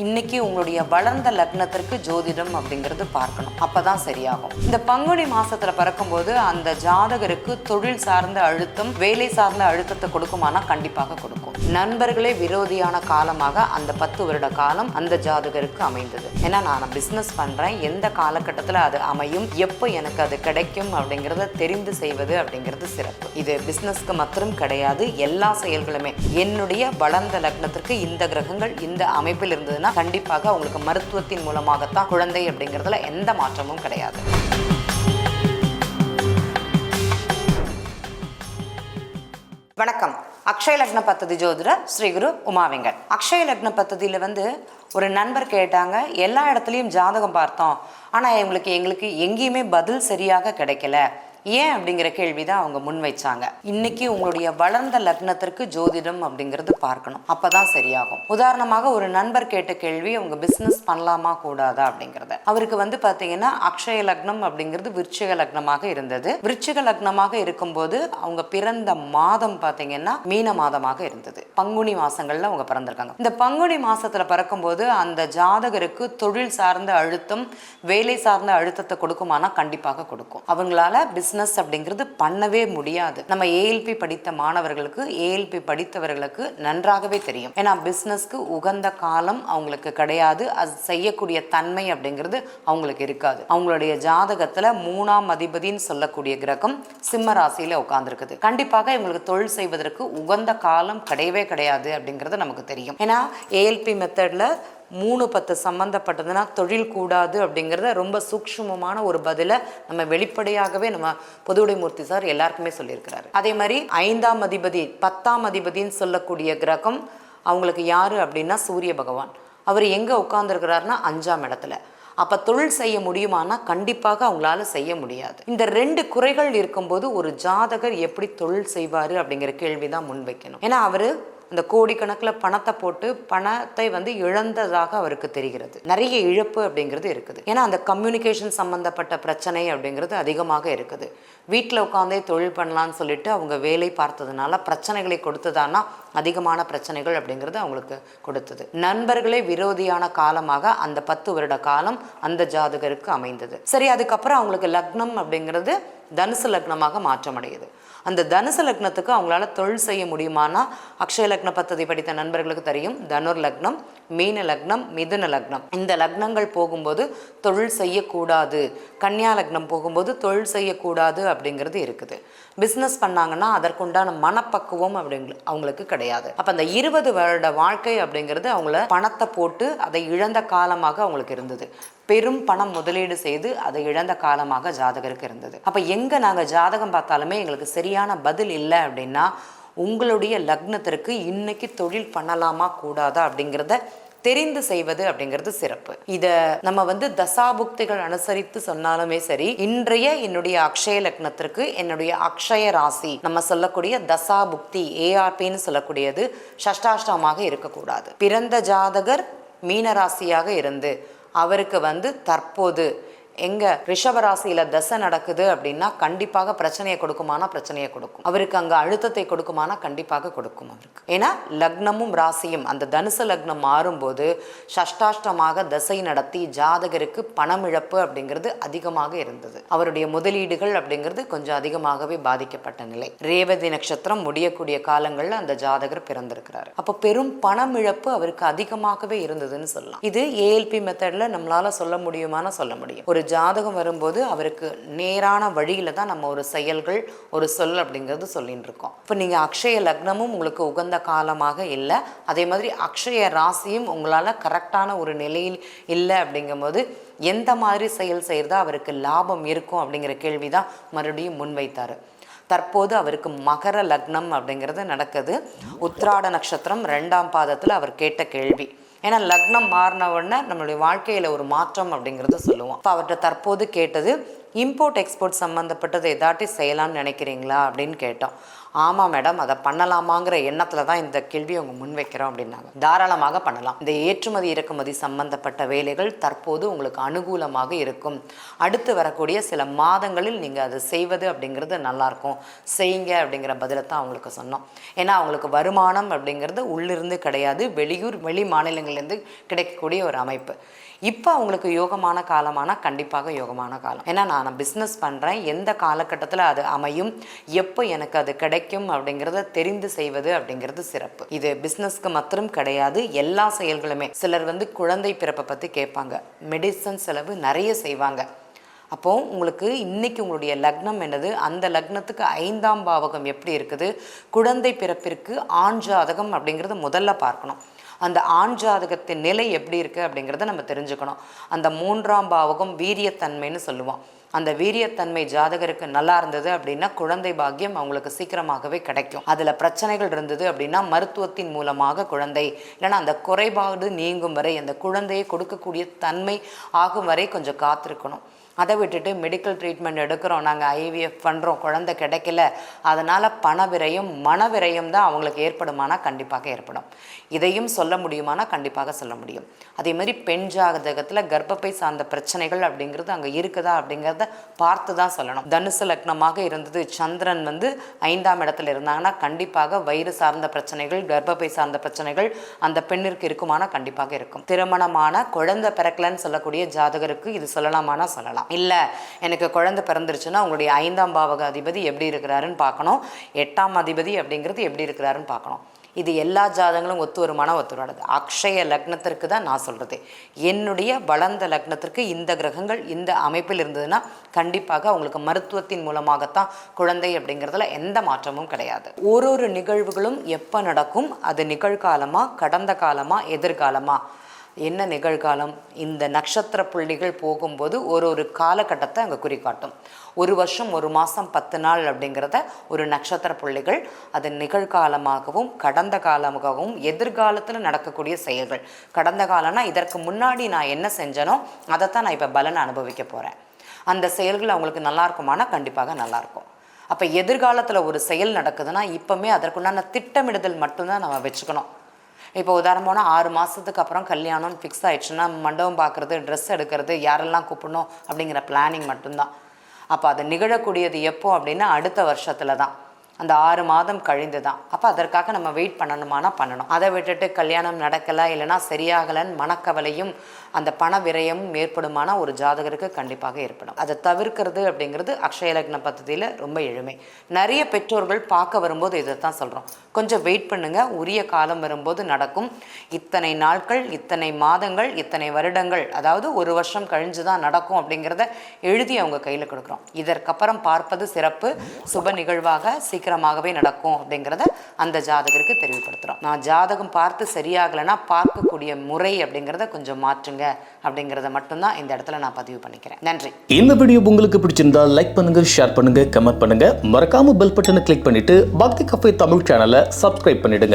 இன்னைக்கு உங்களுடைய வளர்ந்த லக்னத்திற்கு ஜோதிடம் அப்படிங்கிறது பார்க்கணும், அப்பதான் சரியாகும். இந்த பங்குனி மாசத்துல பிறக்கும்போது அந்த ஜாதகருக்கு தொழில் சார்ந்த அழுத்தம், வேலை சார்ந்த அழுத்தத்தை கொடுக்குமானா கண்டிப்பாக கொடுக்கும். நண்பர்களே விரோதியான காலமாக அந்த 10 வருட காலம் அந்த ஜாதகருக்கு அமைந்தது. ஏன்னா நான் பிசினஸ் பண்றேன், எந்த காலகட்டத்தில் அது அமையும், எப்போ எனக்கு அது கிடைக்கும் அப்படிங்கிறத தெரிந்து செய்வது அப்படிங்கிறது சிறப்பு. இது பிசினஸ்க்கு மாத்திரம் கிடையாது, எல்லா செயல்களுமே. என்னுடைய வளர்ந்த லக்னத்திற்கு இந்த கிரகங்கள் இந்த அமைப்பில் இருந்தது கண்டிப்பாக உங்களுக்கு மருத்துவத்தின் மூலமாகத்தான் குழந்தை அப்படிங்கிறதுல எந்த மாற்றமும் கிடையாது. வணக்கம். அக்ஷய லக்ன பத்ததி ஜோதிடர் ஸ்ரீ குரு உமாவிங்கன். அக்ஷய லக்ன பத்ததியில ஒரு நண்பர் கேட்டாங்க, எல்லா இடத்துலையும் ஜாதகம் பார்த்தோம், ஆனால் எங்களுக்கு எங்கேயுமே பதில் சரியாக கிடைக்கல, ஏன் அப்படிங்கிற கேள்விதான் அவங்க முன் வச்சாங்க. இன்னைக்கு உங்களுடைய வளர்ந்த லக்னத்திற்கு ஜோதிடம் அப்படிங்கிறது பார்க்கணும், அப்பதான் சரியாகும். உதாரணமாக ஒரு நண்பர் கேட்ட கேள்வி, அவங்க பிசினஸ் பண்ணலாமா கூடாதா அப்படிங்கிறத. அவருக்கு பாத்தீங்கன்னா அக்ஷய லக்னம் அப்படிங்கிறது விருச்சிக லக்னமாக இருந்தது. விருச்சிக லக்னமாக இருக்கும்போது அவங்க பிறந்த மாதம் பாத்தீங்கன்னா மீன மாதமாக இருந்தது. பங்குனி மாசங்கள்ல அவங்க பிறந்திருக்காங்க. இந்த பங்குனி மாசத்துல பிறக்கும்போது அந்த ஜாதகருக்கு தொழில் சார்ந்த அழுத்தம், வேலை சார்ந்த அழுத்தத்தை கொடுக்குமானா கண்டிப்பாக கொடுக்கும். அவங்களால பிசினஸ் அப்படிங்கிறது பண்ணவே முடியாது. நம்ம ஏஎல்பி படித்த மாணவர்களுக்கு, ஏஎல்பி படித்தவர்களுக்கு நன்றாகவே தெரியும். ஏன்னா பிசினஸ்க்கு உகந்த காலம் அவங்களுக்கு கிடையாது, அது செய்யக்கூடிய தன்மை அப்படிங்கிறது அவங்களுக்கு இருக்காது. அவங்களுடைய ஜாதகத்துல 3ஆம் அதிபதினு சொல்லக்கூடிய கிரகம் சிம்ம ராசியில உட்கார்ந்துருக்குது. கண்டிப்பாக இவங்களுக்கு தொழில் செய்வதற்கு உகந்த காலம் கிடையவே கிடையாது அப்படிங்கிறது நமக்கு தெரியும். ஏன்னா ஏஎல்பி மெத்தட்ல 3-10 சம்பந்தப்பட்டதுன்னா தொழில் கூடாது அப்படிங்கிறத ரொம்ப சூக்ஷ்மமான ஒரு பதிலை நம்ம வெளிப்படையாகவே நம்ம பொதுவுடைமூர்த்தி சார் எல்லாருக்குமே சொல்லியிருக்கிறாரு. அதே மாதிரி 5ஆம் அதிபதி 10ஆம் அதிபதினு சொல்லக்கூடிய கிரகம் அவங்களுக்கு யாரு அப்படின்னா சூரிய பகவான். அவர் எங்க உட்கார்ந்துருக்கிறாருன்னா 5ஆம் இடத்துல. அப்ப தொழில் செய்ய முடியுமானா கண்டிப்பாக அவங்களால செய்ய முடியாது. இந்த 2 குறைகள் இருக்கும்போது ஒரு ஜாதகர் எப்படி தொழில் செய்வாரு அப்படிங்கிற கேள்விதான் முன்வைக்கணும். ஏன்னா அவரு அந்த கோடிக்கணக்கில் பணத்தை போட்டு பணத்தை இழந்ததாக அவருக்கு தெரிகிறது. நிறைய இழப்பு அப்படிங்கிறது இருக்குது. ஏன்னா அந்த கம்யூனிகேஷன் சம்பந்தப்பட்ட பிரச்சனை அப்படிங்கிறது அதிகமாக இருக்குது. வீட்டில் உட்காந்தே தொழில் பண்ணலான்னு சொல்லிட்டு அவங்க வேலை பார்த்ததுனால பிரச்சனைகளை கொடுத்ததானா அதிகமான பிரச்சனைகள் அப்படிங்கிறது அவங்களுக்கு கொடுத்தது. நண்பர்களே விரோதியான காலமாக அந்த 10 வருட காலம் அந்த ஜாதகருக்கு அமைந்தது. சரி, அதுக்கப்புறம் அவங்களுக்கு லக்னம் அப்படிங்கிறது தனுசு லக்னமாக மாற்றமடையுது. அந்த தனுசு லக்னத்துக்கு அவங்களால தொழில் செய்ய முடியுமானா அக்ஷய லக்ன பத்ததி படித்த நண்பர்களுக்கு தெரியும். தனுர் லக்னம், மீன லக்னம், மிதுன லக்னம், இந்த லக்னங்கள் போகும்போது தொழில் செய்யக்கூடாது. கன்னியா லக்னம் போகும்போது தொழில் செய்யக்கூடாது அப்படிங்கிறது இருக்குது. பிஸ்னஸ் பண்ணாங்கன்னா அதற்குண்டான மனப்பக்குவம் அவங்களுக்கு கிடையாது. அப்போ அந்த 20 வருட வாழ்க்கை அப்படிங்கிறது அவங்கள பணத்தை போட்டு அதை இழந்த காலமாக அவங்களுக்கு இருந்தது. பெரும் பணம் முதலீடு செய்து அதை இழந்த காலமாக ஜாதகருக்கு இருந்தது. அப்போ எங்கே நாங்கள் ஜாதகம் பார்த்தாலுமே எங்களுக்கு சரியான பதில் இல்லை அப்படின்னா உங்களுடைய லக்னத்திற்கு இன்னைக்கு தொழில் பண்ணலாமா கூடாதா அப்படிங்கிறத தெரிந்து செய்வது அப்படிங்கிறது சிறப்பு. இதை நம்ம தசாபுக்திகள் அனுசரித்து சொன்னாலுமே சரி, இன்றைய என்னுடைய அக்ஷய லக்னத்திற்கு என்னுடைய அக்ஷய ராசி நம்ம சொல்லக்கூடிய தசாபுக்தி ஏஆர்பின்னு சொல்லக்கூடியது ஷஷ்டாஷ்டமாக இருக்கக்கூடாது. பிறந்த ஜாதகர் மீனராசியாக இருந்து அவருக்கு தற்போது எங்க ரிஷபராசியில தசை நடக்குது அப்படின்னா கண்டிப்பாக பிரச்சனையை கொடுக்குமானா பிரச்சனையை கொடுக்கும். அவருக்கு அங்க அழுத்தத்தை கொடுக்குமானா கண்டிப்பாக கொடுக்கும் அவருக்கு. ஏன்னா லக்னமும் ராசியும் அந்த தனுசு லக்னம் மாறும்போது ஷஷ்டாஷ்டமாக தசை நடத்தி ஜாதகருக்கு பணம் இழப்பு அப்படிங்கிறது அதிகமாக இருந்தது. அவருடைய முதலீடுகள் அப்படிங்கிறது கொஞ்சம் அதிகமாகவே பாதிக்கப்பட்ட நிலை. ரேவதி நட்சத்திரம் முடியக்கூடிய காலங்கள்ல அந்த ஜாதகர் பிறந்திருக்கிறாரு. அப்போ பெரும் பணம் இழப்பு அவருக்கு அதிகமாகவே இருந்ததுன்னு சொல்லலாம். இது ஏஎல்பி மெத்தட்ல நம்மளால சொல்ல முடியுமானா சொல்ல முடியும். ஒரு ஜாதகம் வரும்போது அவருக்கு நேரான வழியில தான் நம்ம ஒரு செயல்கள் ஒரு சொல் அப்படிங்கிறது சொல்லிட்டு இருக்கோம். இப்போ நீங்க அக்ஷய லக்னமும் உங்களுக்கு உகந்த காலமாக இல்லை, அதே மாதிரி அக்ஷய ராசியும் உங்களால கரெக்டான ஒரு நிலையில் இல்லை அப்படிங்கும்போது எந்த மாதிரி செயல் செய்யறதா அவருக்கு லாபம் இருக்கும் அப்படிங்கிற கேள்விதான் மறுபடியும் முன்வைத்தாரு. தற்போது அவருக்கு மகர லக்னம் அப்படிங்கிறது நடக்குது. உத்திராட நட்சத்திரம் 2ஆம் பாதத்துல அவர் கேட்ட கேள்வி. ஏன்னா லக்னம் மாறின உடனே நம்மளுடைய வாழ்க்கையில ஒரு மாற்றம் அப்படிங்கிறத சொல்லுவோம். இப்போ அவர்கிட்ட தற்போது கேட்டது இம்போர்ட் எக்ஸ்போர்ட் சம்மந்தப்பட்டது ஏதாட்டி செய்யலாம்னு நினைக்கிறீங்களா அப்படின்னு கேட்டோம். ஆமாம் மேடம், அதை பண்ணலாமாங்கிற எண்ணத்தில் தான் இந்த கேள்வியை அவங்க முன்வைக்கிறோம் அப்படின்னாங்க. தாராளமாக பண்ணலாம். இந்த ஏற்றுமதி இறக்குமதி சம்பந்தப்பட்ட வேலைகள் தற்போது உங்களுக்கு அனுகூலமாக இருக்கும். அடுத்து வரக்கூடிய சில மாதங்களில் நீங்கள் அதை செய்வது அப்படிங்கிறது நல்லாயிருக்கும், செய்யுங்க அப்படிங்கிற பதிலை தான் அவங்களுக்கு சொன்னோம். ஏன்னா அவங்களுக்கு வருமானம் அப்படிங்கிறது உள்ளிருந்து கிடையாது, வெளி மாநிலங்கள்லேருந்து கிடைக்கக்கூடிய ஒரு அமைப்பு. இப்போ அவங்களுக்கு யோகமான காலமானால் கண்டிப்பாக யோகமான காலம். ஏன்னா நான் பிஸ்னஸ் பண்ணுறேன், எந்த காலகட்டத்தில் அது அமையும், எப்போ எனக்கு அது கிடைக்கும் அப்படிங்கிறத தெரிந்து செய்வது அப்படிங்கிறது சிறப்பு. இது பிஸ்னஸ்க்கு மாத்திரம் கிடையாது, எல்லா செயல்களுமே. சிலர் குழந்தை பிறப்பை பற்றி கேட்பாங்க, மெடிசன் செலவு நிறைய செய்வாங்க. அப்போது உங்களுக்கு இன்றைக்கி உங்களுடைய லக்னம் என்னது, அந்த லக்னத்துக்கு 5ஆம் பாவகம் எப்படி இருக்குது, குழந்தை பிறப்பிற்கு ஆண் ஜாதகம் அப்படிங்கிறது முதல்ல பார்க்கணும். அந்த ஆண் ஜாதகத்தின் நிலை எப்படி இருக்குது அப்படிங்கிறத நம்ம தெரிஞ்சுக்கணும். அந்த 3ஆம் பாவகம் வீரியத்தன்மைன்னு சொல்லுவோம். அந்த வீரியத்தன்மை ஜாதகருக்கு நல்லா இருந்தது அப்படின்னா குழந்தை பாக்கியம் அவங்களுக்கு சீக்கிரமாகவே கிடைக்கும். அதில் பிரச்சனைகள் இருந்தது அப்படின்னா மருத்துவத்தின் மூலமாக குழந்தை, இல்லைன்னா அந்த குறைபாடு நீங்கும் வரை, அந்த குழந்தையை கொடுக்கக்கூடிய தன்மை ஆகும் வரை கொஞ்சம் காத்திருக்கணும். அதை விட்டுட்டு மெடிக்கல் ட்ரீட்மெண்ட் எடுக்கிறோம், நாங்கள் ஐவிஎஃப் பண்ணுறோம், குழந்தை கிடைக்கல, அதனால் பண விரயம் மன விரயம் தான் அவங்களுக்கு ஏற்படுமானா கண்டிப்பாக ஏற்படும். இதையும் சொல்ல முடியுமானா கண்டிப்பாக சொல்ல முடியும். அதே மாதிரி பெண் ஜாதகத்தில் கர்ப்பப்பை சார்ந்த பிரச்சனைகள் அப்படிங்கிறது அங்கே இருக்குதா அப்படிங்கிறத பார்த்து தான் சொல்லணும். தனுசு லக்னமாக இருந்தது, சந்திரன் 5ஆம் இடத்துல இருந்தாங்கன்னா கண்டிப்பாக வயிறு சார்ந்த பிரச்சனைகள், கர்ப்பப்பை சார்ந்த பிரச்சனைகள் அந்த பெண்ணிற்கு இருக்குமானா கண்டிப்பாக இருக்கும். திருமணமான குழந்தை பிறக்கலன்னு சொல்லக்கூடிய ஜாதகருக்கு இது சொல்லலாமானா சொல்லலாம். இல்லை எனக்கு குழந்தை பிறந்துருச்சுன்னா உங்களுடைய 5ஆம் பாவக அதிபதி எப்படி இருக்கிறாருன்னு பார்க்கணும், 8ஆம் அதிபதி அப்படிங்கிறது எப்படி இருக்கிறாருன்னு பார்க்கணும். இது எல்லா ஜாதகங்களும் ஒத்து வருமானம் ஒத்து வராது. அக்ஷய லக்னத்திற்கு தான் நான் சொல்கிறது. என்னுடைய வளர்ந்த லக்னத்திற்கு இந்த கிரகங்கள் இந்த அமைப்பில் இருந்ததுன்னா கண்டிப்பாக அவங்களுக்கு மருத்துவத்தின் மூலமாகத்தான் குழந்தை அப்படிங்கிறதுல எந்த மாற்றமும் கிடையாது. ஒரு நிகழ்வுகளும் எப்போ நடக்கும், அது நிகழ்காலமா கடந்த காலமா எதிர்காலமா, என்ன நிகழ்காலம், இந்த நட்சத்திர புள்ளிகள் போகும்போது ஒரு காலகட்டத்தை அங்கே குறிக்காட்டும். ஒரு வருஷம் 1 மாதம் 10 நாள் அப்படிங்கிறத ஒரு நட்சத்திர புள்ளிகள் அது நிகழ்காலமாகவும் கடந்த காலமாகவும் எதிர்காலத்தில் நடக்கக்கூடிய செயல்கள். கடந்த காலம்னா இதற்கு முன்னாடி நான் என்ன செஞ்சனோ அதைத்தான் நான் இப்போ பலனை அனுபவிக்க போகிறேன். அந்த செயல்கள் அவங்களுக்கு நல்லா இருக்குமானா கண்டிப்பாக நல்லாயிருக்கும். அப்போ எதிர்காலத்தில் ஒரு செயல் நடக்குதுன்னா இப்போமே அதற்குண்டான திட்டமிடுதல் மட்டும்தான் நம்ம வச்சுக்கணும். இப்போ உதாரணமான 6 மாதத்துக்கு அப்புறம் கல்யாணம் ஃபிக்ஸ் ஆகிடுச்சுன்னா மண்டபம் பார்க்குறது, ட்ரெஸ் எடுக்கிறது, யாரெல்லாம் கூப்பிடணும் அப்படிங்கிற பிளானிங் மட்டும்தான். அப்போ அது நிகழக்கூடியது எப்போ அப்படின்னா அடுத்த வருஷத்தில் தான், அந்த 6 மாதம் கழிந்து தான். அப்போ அதற்காக நம்ம வெயிட் பண்ணணுமானா பண்ணணும். அதை விட்டுட்டு கல்யாணம் நடக்கலை இல்லைனா சரியாகலைன்னு மனக்கவலையும் அந்த பண விரயமும் ஏற்படுமானா ஒரு ஜாதகருக்கு கண்டிப்பாக ஏற்படும். அதை தவிர்க்கிறது அப்படிங்கிறது அக்ஷய லக்ன பദ്ധதியில் ரொம்ப எளிமை. நிறைய பெற்றோர்கள் பார்க்க வரும்போது இதை தான் சொல்கிறோம், கொஞ்சம் வெயிட் பண்ணுங்கள், உரிய காலம் வரும்போது நடக்கும். இத்தனை நாட்கள், இத்தனை மாதங்கள், இத்தனை வருடங்கள், அதாவது 1 வருஷம் கழிஞ்சு தான் நடக்கும் அப்படிங்கிறத எழுதி அவங்க கையில் கொடுக்குறோம். இதற்கப்புறம் பார்ப்பது சிறப்பு, சுப நிகழ்வாக சீக்கிரமாகவே நடக்கும் அப்படிங்கிறத அந்த ஜாதகருக்கு தெரிவிப்படுத்துகிறோம். நான் ஜாதகம் பார்த்து சரியாகலைன்னா பார்க்கக்கூடிய முறை அப்படிங்கிறத கொஞ்சம் மாற்றுங்க அப்படிங்கிறத மட்டும்தான் இந்த இடத்துல நான் பதிவு பண்ணிக்கிறேன். நன்றி. இந்த வீடியோ உங்களுக்கு பிடிச்சிருந்தா லைக் பண்ணுங்க, ஷேர் பண்ணுங்க, கமெண்ட் பண்ணுங்க, மறக்காம பெல் பட்டனை கிளிக் பண்ணிட்டு பக்தி கஃபே தமிழ் சேனலை சப்ஸ்கிரைப் பண்ணிடுங்க.